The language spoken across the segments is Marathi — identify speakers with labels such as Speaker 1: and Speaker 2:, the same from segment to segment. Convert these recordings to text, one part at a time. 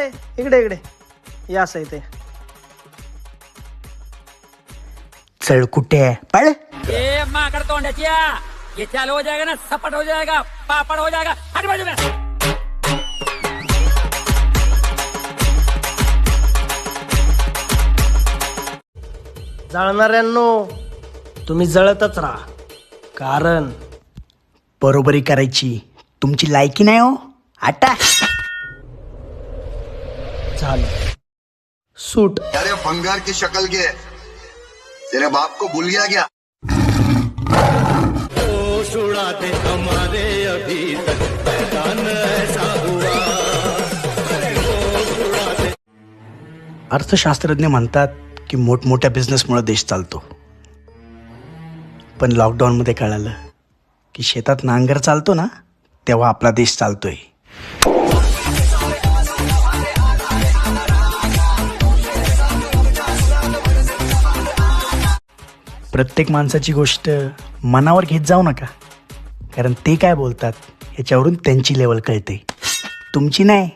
Speaker 1: आहे इकडे इकडे या असं इथे.
Speaker 2: चल कुठे आहे पळ.
Speaker 3: ये माकड़ तोंडाचिया, ये चालू हो जाएगा ना सपट हो जाएगा, पापड़ हो जाएगा. हट बाजू में.
Speaker 1: जाळणाऱ्यांनो तुम्ही जळतच राहा, कारण
Speaker 2: बरोबरी करायची तुमची लायकी नाही हो. आटा
Speaker 1: झालं सूट.
Speaker 4: अरे भंगार की शक्ल के तेरे बाप को भूल गया क्या?
Speaker 2: अर्थशास्त्रज्ञ म्हणतात की मोठमोठ्या बिझनेसमुळे देश चालतो, पण लॉकडाऊनमध्ये कळालं की शेतात नांगर चालतो ना तेव्हा आपला देश चालतोय. प्रत्येक माणसाची गोष्ट मनावर घेत जाऊ नका, कारण ते काय बोलतात याच्यावरून त्यांची लेवल कळते, तुमची नाही.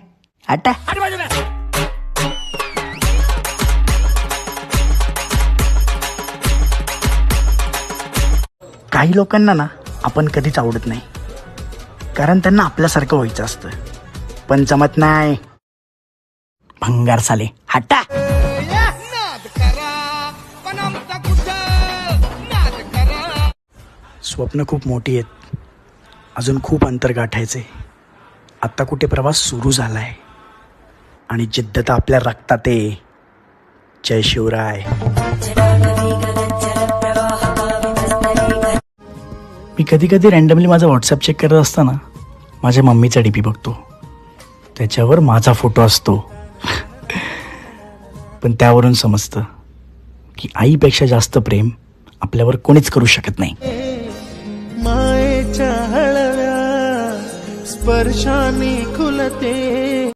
Speaker 2: आटा
Speaker 3: हट बाजू में.
Speaker 2: काही लोकांना ना आपण कधीच आवडत नाही, कारण त्यांना आपल्यासारखं व्हायचं असतं, पण जमत नाही. भंगार साले हटा. स्वप्न खूप मोठी आहेत, अजून खूप अंतर गाठायचे. आत्ता कुठे प्रवास सुरू झाला आहे आणि जिद्द तर आपल्या रक्तात आहे. जय शिवराय. मी कधी कधी रँडमली माझा व्हॉट्सअप चेक करत असताना माझ्या मम्मीचा डीपी बघतो, त्याच्यावर माझा फोटो असतो. पण त्यावरून समजतं की आईपेक्षा जास्त प्रेम आपल्यावर कोणीच करू शकत नाही.
Speaker 5: मायेच्या हळव्या स्पर्शाने खुलते